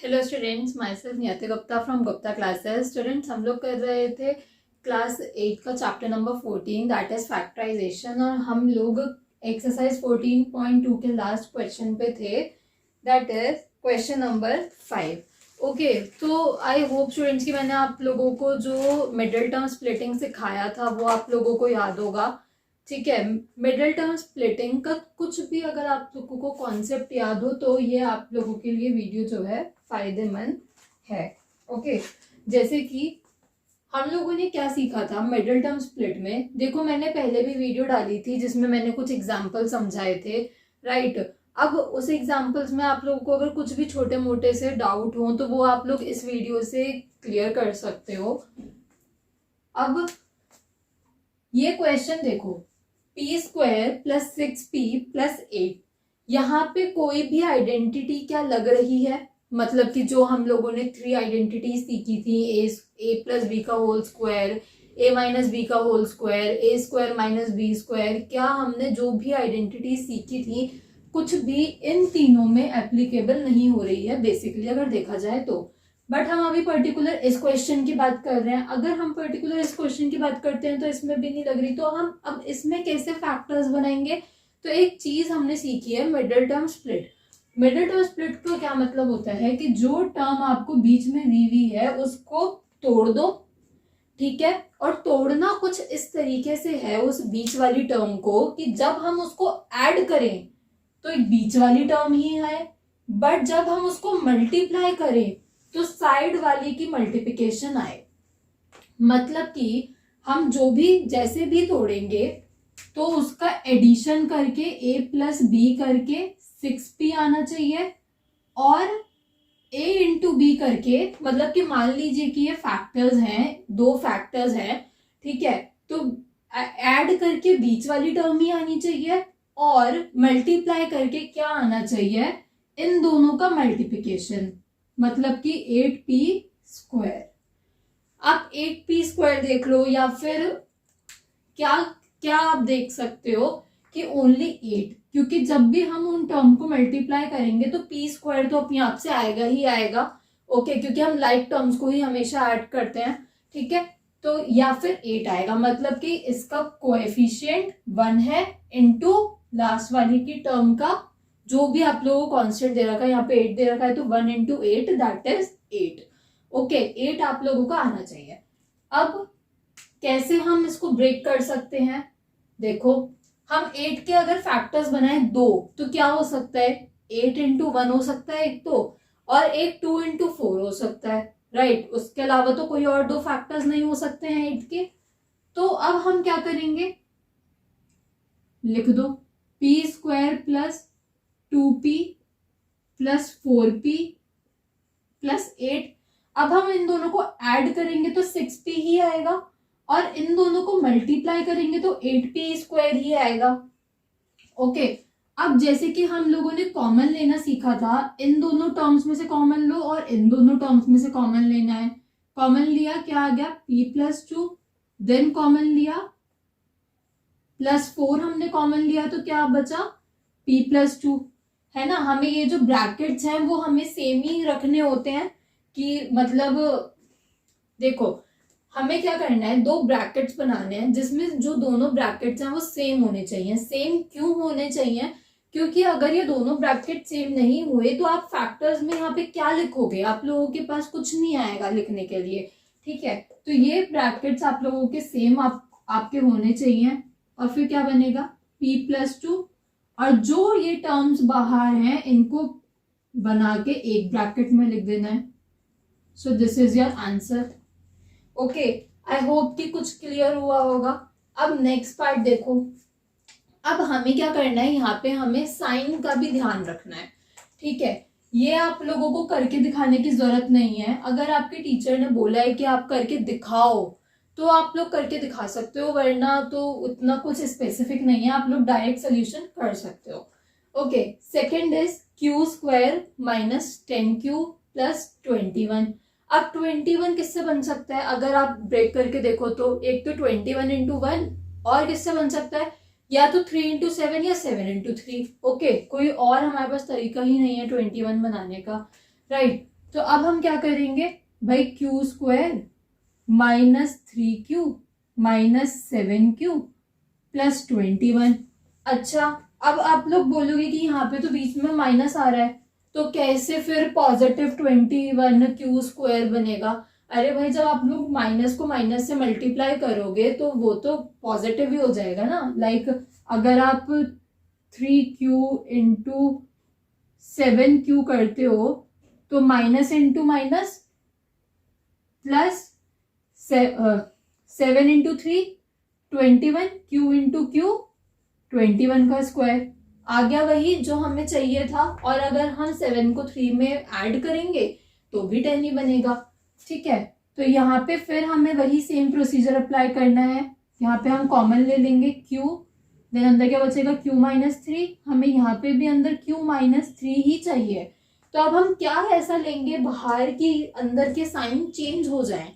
Hello students, myself Niyati Gupta from Gupta classes. Students, हम लोग कर रहे थे क्लास 8 का chapter number 14 that is factorisation, और हम लोग एक्सरसाइज 14.2 के लास्ट क्वेश्चन पे थे, that is question number 5। Okay, तो आई होप स्टूडेंट्स कि मैंने आप लोगों को जो मिडिल टर्म स्प्लिटिंग सिखाया था वो आप लोगों को याद होगा। ठीक है, मिडिल टर्म स्प्लिटिंग का कुछ भी अगर आप लोगों को कॉन्सेप्ट याद हो तो ये आप लोगों के लिए वीडियो जो है फायदेमंद है। ओके, जैसे कि हम लोगों ने क्या सीखा था मिडिल टर्म स्प्लिट में। देखो, मैंने पहले भी वीडियो डाली थी जिसमें मैंने कुछ एग्जांपल समझाए थे, राइट। अब उस एग्जांपल्स में आप लोगों को अगर कुछ भी छोटे मोटे से डाउट हो तो वो आप लोग इस वीडियो से क्लियर कर सकते हो। अब ये क्वेश्चन देखो, p² + 6p + 8, यहाँ पे कोई भी आइडेंटिटी क्या लग रही है? मतलब कि जो हम लोगों ने 3 आइडेंटिटी सीखी थी, a + b का होल स्क्वायर, a - b का होल स्क्वायर, a² - b², क्या हमने जो भी आइडेंटिटी सीखी थी कुछ भी इन तीनों में एप्लीकेबल नहीं हो रही है बेसिकली अगर देखा जाए तो। बट हम अभी पर्टिकुलर इस क्वेश्चन की बात कर रहे हैं। अगर हम पर्टिकुलर इस क्वेश्चन की बात करते हैं तो इसमें भी नहीं लग रही, तो हम अब इसमें कैसे फैक्टर्स बनाएंगे? तो एक चीज हमने सीखी है, middle term split. Middle term split का क्या मतलब होता है कि जो टर्म आपको बीच में दी हुई है उसको तोड़ दो, ठीक है। और तोड़ना कुछ इस तरीके से है उस बीच वाली टर्म को कि जब हम उसको ऐड करें तो एक बीच वाली टर्म ही है, बट जब हम उसको मल्टीप्लाई करें तो साइड वाली की मल्टीप्लिकेशन आए। मतलब कि हम जो भी जैसे भी तोड़ेंगे तो उसका एडिशन करके a + b करके 6p आना चाहिए, और a × b करके, मतलब कि मान लीजिए कि ये फैक्टर्स हैं, 2 फैक्टर्स हैं, ठीक है, तो ऐड करके बीच वाली टर्म ही आनी चाहिए, और मल्टीप्लाई करके क्या आना चाहिए? इन दोनों का मल्टीप्लिकेशन, मतलब कि 8p²। आप 8p² देख लो, या फिर क्या क्या आप देख सकते हो कि ओनली 8, क्योंकि जब भी हम उन टर्म को मल्टीप्लाई करेंगे तो p² तो अपने आप से आएगा ही आएगा। ओके, क्योंकि हम लाइक टर्म्स को ही हमेशा ऐड करते हैं, ठीक है। तो या फिर 8 आएगा, मतलब कि इसका कोएफिशिएंट 1 है इनटू लास्ट वाली की टर्म का जो भी आप लोगों को कांस्टेंट दे रखा है, यहाँ पे 8 दे रखा है, तो 1 × 8 दैट इज 8। ओके, 8 आप लोगों का आना चाहिए। अब कैसे हम इसको ब्रेक कर सकते हैं? देखो, हम 8 के अगर फैक्टर्स बनाए 2 तो क्या हो सकता है? 8 × 1 हो सकता है एक तो, और एक 2 × 4 हो सकता है, राइट। उसके अलावा तो कोई और 2 फैक्टर्स नहीं हो सकते हैं 8 के। तो अब हम क्या करेंगे, लिख दो p² + 2p + 4p + 8। अब हम इन दोनों को ऐड करेंगे तो 6p ही आएगा, और इन दोनों को मल्टीप्लाई करेंगे तो 8p² ही आएगा। ओके, अब जैसे कि हम लोगों ने कॉमन लेना सीखा था, इन दोनों टर्म्स में से कॉमन लो और इन दोनों टर्म्स में से कॉमन लेना है। कॉमन लिया, क्या आ गया? p + 2, देन कॉमन लिया +4 हमने कॉमन लिया तो क्या बचा? p + 2, है ना। हमें ये जो ब्रैकेट्स हैं वो हमें सेम ही रखने होते हैं, कि मतलब देखो, हमें क्या करना है, 2 ब्रैकेट्स बनाने हैं जिसमें जो दोनों ब्रैकेट्स हैं वो सेम होने चाहिए। सेम क्यों होने चाहिए? क्योंकि अगर ये दोनों ब्रैकेट सेम नहीं हुए तो आप फैक्टर्स में यहाँ पे क्या लिखोगे? आप लोगों के पास कुछ नहीं आएगा लिखने के लिए, ठीक है। तो ये ब्रैकेट्स आप लोगों के सेम आपके होने चाहिए, और फिर क्या बनेगा? p + 2, और जो ये टर्म्स बाहर हैं इनको बना के एक ब्रैकेट में लिख देना है। So this is your answer. Okay, I hope कि कुछ क्लियर हुआ होगा। अब नेक्स्ट पार्ट देखो, अब हमें क्या करना है, यहाँ पे हमें साइन का भी ध्यान रखना है, ठीक है। ये आप लोगों को करके दिखाने की जरूरत नहीं है। अगर आपके टीचर ने बोला है कि आप करके दिखाओ तो आप लोग करके दिखा सकते हो, वरना तो उतना कुछ स्पेसिफिक नहीं है, आप लोग डायरेक्ट सोल्यूशन कर सकते हो। Okay, second is q² - 10q + 21। अब 21 किससे बन सकता है? अगर आप ब्रेक करके देखो तो एक तो 21 × 1, और किससे बन सकता है? या तो 3 × 7 या 7 × 3। ओके, कोई और हमारे पास तरीका ही नहीं है 21 बनाने का, राइट। तो अब हम क्या करेंगे भाई, Q square minus 3Q minus 7Q plus 21। अच्छा, अब आप लोग बोलोगे कि यहाँ पे तो बीच में माइनस आ रहा है, तो कैसे फिर पॉजिटिव 21Q स्क्वायर बनेगा? अरे भाई, जब आप लोग माइनस को माइनस से मल्टीप्लाई करोगे तो वो तो पॉजिटिव ही हो जाएगा ना। लाइक अगर आप 3Q इंटू 7Q करते हो तो minus into minus plus 7 into 3 21, Q into Q 21 का स्क्वायर आ गया, वही जो हमें चाहिए था। और अगर हम 7 को 3 में ऐड करेंगे तो भी 10 ही बनेगा। ठीक है, तो यहाँ पे फिर हमें वही सेम प्रोसीजर अप्लाई करना है। यहाँ पे हम कॉमन ले लेंगे Q, देन अंदर क्या बचेगा Q माइनस 3। हमें यहाँ पे भी अंदर Q माइनस 3 ही चाहिए। तो अब हम क्या ऐसा लेंगे बाहर की अंदर के साइन चेंज हो जाए,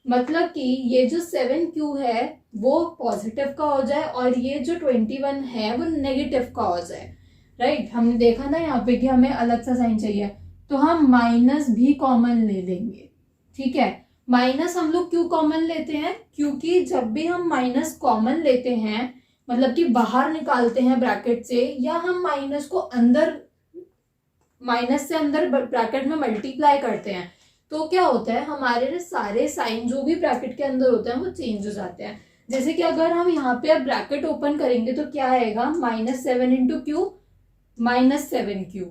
मतलब कि ये जो 7Q है वो पॉजिटिव का हो जाए और ये जो 21 है वो नेगेटिव का हो जाए। राइट, हमने देखा ना यहाँ पे कि हमें अलग सा साइन चाहिए, तो हम माइनस भी कॉमन ले लेंगे। ठीक है, माइनस हम लोग क्यों कॉमन लेते हैं? क्योंकि जब भी हम माइनस कॉमन लेते हैं, मतलब कि बाहर निकालते हैं ब्रैकेट से, या हम माइनस को अंदर, माइनस से अंदर ब्रैकेट में मल्टीप्लाई करते हैं, तो क्या होता है, हमारे सारे साइन जो भी ब्रैकेट के अंदर होते हैं वो चेंज हो जाते हैं। जैसे कि अगर हम यहाँ पे अब ब्रैकेट ओपन करेंगे तो क्या आएगा, -7 into Q minus 7Q,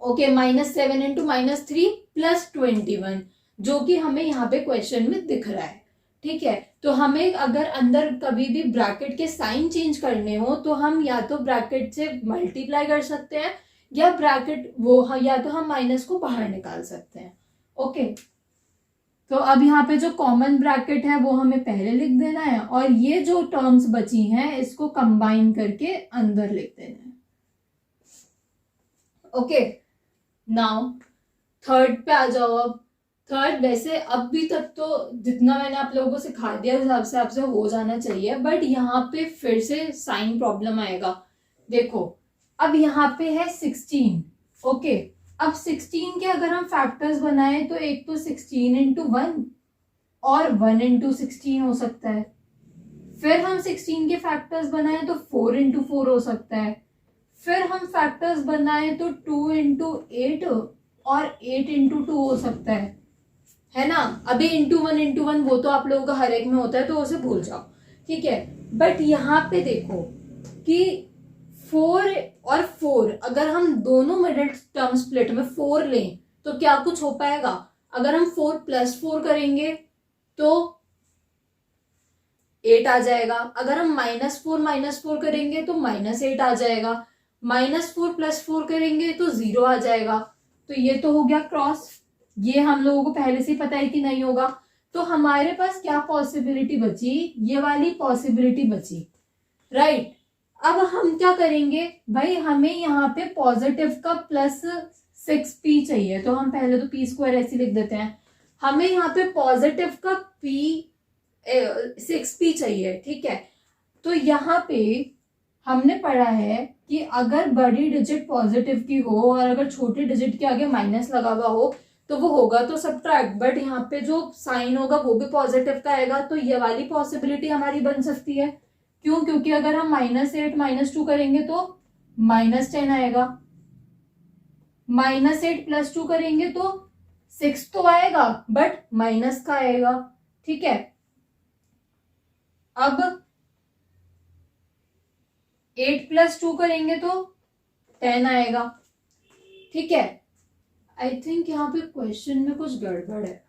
okay, -7 into minus 3 plus 21, जो कि हमें यहाँ पे क्वेश्चन में दिख रहा है। ठीक है, तो हमें अगर अंदर कभी भी ब्रैकेट के साइन चेंज करने हो तो हम या तो ब्रैकेट से मल्टीप्लाई कर सकते हैं, या ब्रैकेट वो, या तो हम माइनस को बाहर निकाल सकते हैं। ओके, तो अब यहाँ पे जो कॉमन ब्रैकेट है वो हमें पहले लिख देना है, और ये जो टर्म्स बची हैं इसको कंबाइन करके अंदर लिख देना है। ओके, नाउ थर्ड पे आ जाओ। अब थर्ड, वैसे अभी तक तो जितना मैंने आप लोगों को सिखा दिया उस हिसाब से आपसे हो जाना चाहिए, बट यहाँ पे फिर से साइन प्रॉब्लम आएगा। देखो, अब यहाँ पे है 16। ओके, अब 16 के अगर हम फैक्टर्स बनाए तो एक तो 16 इंटू 1 और 1 इंटू 16 हो सकता है। फिर हम 16 के फैक्टर्स बनाए तो 4 इंटू 4 हो सकता है। फिर हम फैक्टर्स बनाए तो 2 इंटू 8 और 8 इंटू 2 हो सकता है ना। अभी इंटू 1 वो तो आप लोगों का हर एक में होता है तो उसे भूल जाओ। ठीक है, बट यहाँ पे देखो कि 4 और 4, अगर हम दोनों मिडिल टर्म स्प्लिट में 4 लें तो क्या कुछ हो पाएगा? अगर हम 4 प्लस 4 करेंगे तो 8 आ जाएगा। अगर हम -4 करेंगे तो -8 आ जाएगा। -4 प्लस 4 करेंगे तो 0 आ जाएगा। तो ये तो हो गया क्रॉस, ये हम लोगों को पहले से ही पता है कि नहीं होगा। तो हमारे पास क्या पॉसिबिलिटी बची? ये वाली पॉसिबिलिटी बची, राइट। अब हम क्या करेंगे भाई, हमें यहाँ पे पॉजिटिव का +6p चाहिए, तो हम पहले तो p स्क्वायर ऐसे लिख देते हैं। हमें यहाँ पे पॉजिटिव का 6p चाहिए। ठीक है, तो यहाँ पे हमने पढ़ा है कि अगर बड़ी डिजिट पॉजिटिव की हो और अगर छोटी डिजिट के आगे माइनस लगा हुआ हो तो वो होगा तो सब्ट्रैक्ट, बट यहाँ पे जो साइन होगा वो भी पॉजिटिव का आएगा। तो ये वाली पॉसिबिलिटी हमारी बन सकती है। क्यों? क्योंकि अगर हम -8 -2 करेंगे तो -10 आएगा, -8 प्लस 2 करेंगे तो 6 तो आएगा बट माइनस का आएगा। ठीक है, अब 8 प्लस 2 करेंगे तो 10 आएगा। ठीक है, आई थिंक यहाँ पे क्वेश्चन में कुछ गड़बड़ है।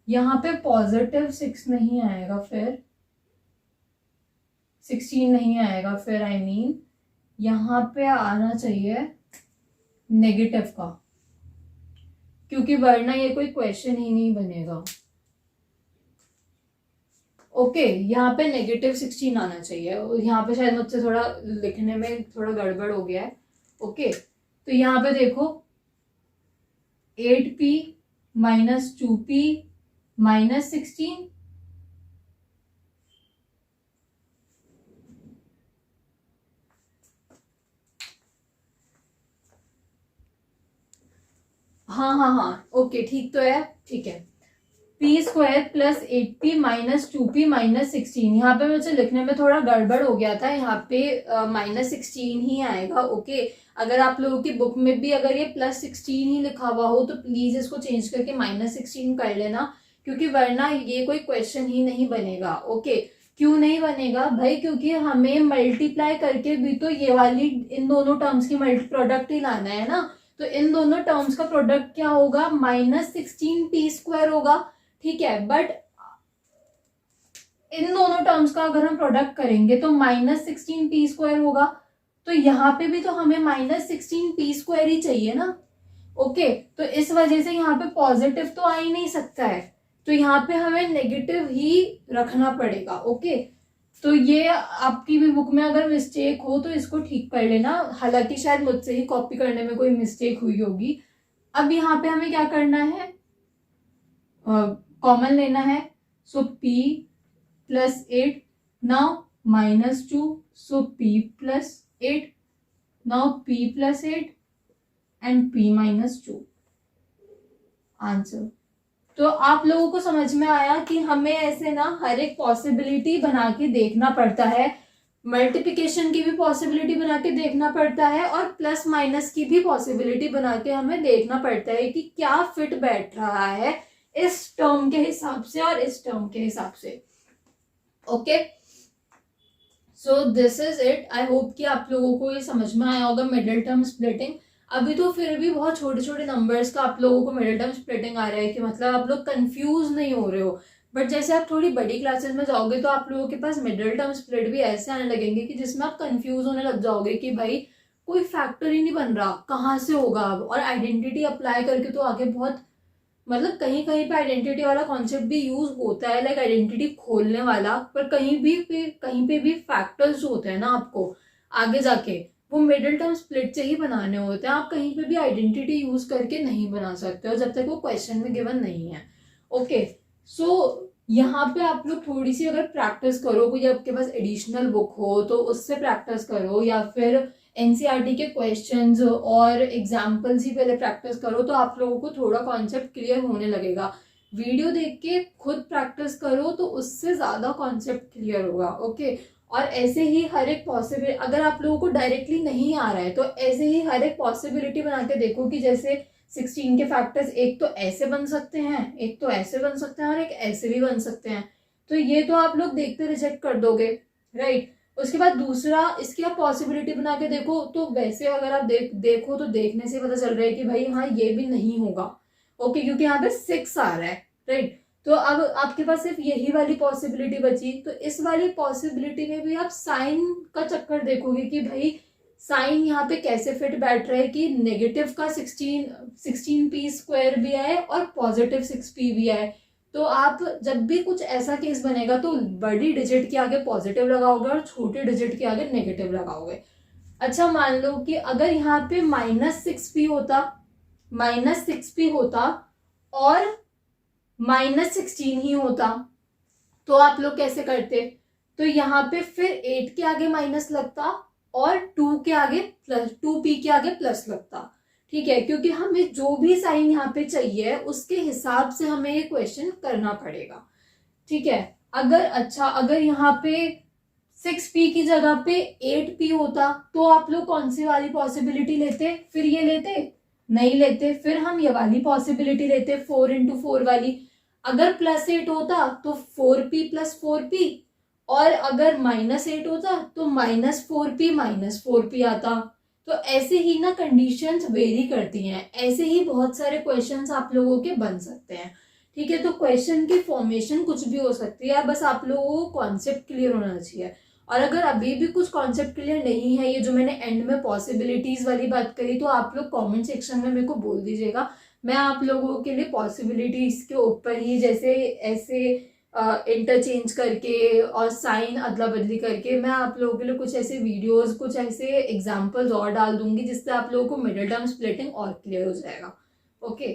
यहाँ पे +6 नहीं आएगा, फिर 16 नहीं आएगा, फिर आई मीन यहाँ पे आना चाहिए नेगेटिव का, क्योंकि वरना ये कोई क्वेश्चन ही नहीं बनेगा। ओके, यहाँ पे -16 आना चाहिए। यहाँ पे शायद मुझसे थोड़ा लिखने में थोड़ा गड़बड़ हो गया है। ओके, तो यहाँ पे देखो 8p -2p -16, हाँ हाँ हाँ, ओके ठीक तो है, ठीक है। P square plus 8p minus 2p minus 16, यहाँ पे मुझे लिखने में थोड़ा गड़बड़ हो गया था, यहाँ पे -16 ही आएगा। ओके, अगर आप लोगों की बुक में भी अगर ये +16 ही लिखा हुआ हो तो प्लीज इसको चेंज करके -16 कर लेना, क्योंकि वरना ये कोई क्वेश्चन ही नहीं बनेगा। ओके, क्यों नहीं बनेगा भाई? क्योंकि हमें मल्टीप्लाई करके भी तो ये वाली इन दोनों टर्म्स की मल्टी प्रोडक्ट ही लाना है ना, तो इन दोनों टर्म्स का प्रोडक्ट क्या होगा? -16p² होगा, ठीक है। बट इन दोनों टर्म्स का अगर हम प्रोडक्ट करेंगे तो -16p² होगा, तो यहाँ पे भी तो हमें -16p² ही चाहिए ना। ओके, तो इस वजह से यहाँ पे पॉजिटिव तो आ ही नहीं सकता है, तो यहाँ पे हमें नेगेटिव ही रखना पड़ेगा। ओके, तो ये आपकी भी बुक में अगर मिस्टेक हो तो इसको ठीक कर लेना, हालांकि शायद मुझसे ही कॉपी करने में कोई मिस्टेक हुई होगी। अब यहाँ पे हमें क्या करना है? कॉमन लेना है, सो p plus 8, now -2, so p plus 8, now p plus 8 and p -2 answer. तो आप लोगों को समझ में आया कि हमें ऐसे ना हर एक पॉसिबिलिटी बना के देखना पड़ता है, मल्टीप्लिकेशन की भी पॉसिबिलिटी बना के देखना पड़ता है और प्लस माइनस की भी पॉसिबिलिटी बना के हमें देखना पड़ता है कि क्या फिट बैठ रहा है इस टर्म के हिसाब से और इस टर्म के हिसाब से। Okay, so this is it. I hope कि आप लोगों को ये समझ में आया होगा मिडिल टर्म स्प्लिटिंग। अभी तो फिर भी बहुत छोटे छोटे नंबर्स का आप लोगों को मिडिल टर्म स्प्लिटिंग आ रहा है कि मतलब आप लोग कंफ्यूज नहीं हो रहे हो, बट जैसे आप थोड़ी बड़ी क्लासेस में जाओगे तो आप लोगों के पास मिडिल टर्म स्प्लिट भी ऐसे आने लगेंगे कि जिसमें आप कंफ्यूज होने लग जाओगे कि भाई कोई फैक्टर ही नहीं बन रहा, कहाँ से होगा अब। और आइडेंटिटी अप्लाई करके तो आगे बहुत मतलब कहीं कहीं पे आइडेंटिटी वाला कॉन्सेप्ट भी यूज होता है, लाइक आइडेंटिटी खोलने वाला, पर कहीं पे भी फैक्टर्स जो होते हैं ना आपको आगे जाके वो मिडिल टर्म स्प्लिट से ही बनाने होते हैं। आप कहीं पे भी आइडेंटिटी यूज करके नहीं बना सकते हो जब तक वो क्वेश्चन में गिवन नहीं है। ओके, सो यहाँ पे आप लोग थोड़ी सी अगर प्रैक्टिस करो, कोई आपके पास एडिशनल बुक हो तो उससे प्रैक्टिस करो, या फिर एनसीईआरटी के क्वेश्चंस और एग्जाम्पल्स ही पहले प्रैक्टिस करो, तो आप लोगों को थोड़ा कॉन्सेप्ट क्लियर होने लगेगा। वीडियो देख के खुद प्रैक्टिस करो तो उससे ज्यादा कॉन्सेप्ट क्लियर होगा। ओके, और ऐसे ही हर एक पॉसिबिलिटी, अगर आप लोगों को डायरेक्टली नहीं आ रहा है तो ऐसे ही हर एक पॉसिबिलिटी बना के देखो कि जैसे 16 के फैक्टर्स एक तो ऐसे बन सकते हैं, एक तो ऐसे बन सकते हैं और एक ऐसे भी बन सकते हैं, तो ये तो आप लोग देखते रिजेक्ट कर दोगे, राइट। उसके बाद दूसरा, इसकी आप पॉसिबिलिटी बना के देखो, तो वैसे अगर आप देखो तो देखने से पता चल रहा है कि भाई हाँ ये भी नहीं होगा। ओके, क्योंकि यहाँ पे 6 आ रहा है, राइट। तो अब आपके पास सिर्फ यही वाली पॉसिबिलिटी बची, तो इस वाली पॉसिबिलिटी में भी आप साइन का चक्कर देखोगे कि भाई साइन यहाँ पे कैसे फिट बैठ रहा है कि नेगेटिव का 16p² भी आए और पॉजिटिव 6p भी आए। तो आप जब भी कुछ ऐसा केस बनेगा तो बड़ी डिजिट के आगे पॉजिटिव लगाओगे और छोटे डिजिट के आगे नेगेटिव लगाओगे। अच्छा, मान लो कि अगर यहाँ पे -6p होता और -16 ही होता तो आप लोग कैसे करते? तो यहाँ पे फिर 8 के आगे माइनस लगता और 2 के आगे प्लस, 2p के आगे प्लस लगता, ठीक है, क्योंकि हमें जो भी साइन यहाँ पे चाहिए उसके हिसाब से हमें ये क्वेश्चन करना पड़ेगा, ठीक है। अगर यहाँ पे 6p की जगह पे 8p होता तो आप लोग कौन सी वाली पॉसिबिलिटी लेते? फिर ये लेते? नहीं लेते, फिर हम ये वाली पॉसिबिलिटी लेते, 4 × 4 वाली। अगर +8 होता तो 4p + 4p, और अगर -8 होता तो -4p -4p आता। तो ऐसे ही ना कंडीशंस वेरी करती हैं, ऐसे ही बहुत सारे क्वेश्चंस आप लोगों के बन सकते हैं, ठीक है। तो क्वेश्चन की फॉर्मेशन कुछ भी हो सकती है, बस आप लोगों को कॉन्सेप्ट क्लियर होना चाहिए। और अगर अभी भी कुछ कॉन्सेप्ट क्लियर नहीं है, ये जो मैंने एंड में पॉसिबिलिटीज वाली बात करी, तो आप लोग कमेंट सेक्शन में मेरे को बोल दीजिएगा, मैं आप लोगों के लिए पॉसिबिलिटीज के ऊपर ही जैसे ऐसे इंटरचेंज करके और साइन अदला बदली करके मैं आप लोगों के लिए कुछ ऐसे वीडियोस, कुछ ऐसे एग्जांपल्स और डाल दूंगी जिससे आप लोगों को मिडिल टर्म स्प्लिटिंग और क्लियर हो जाएगा। ओके।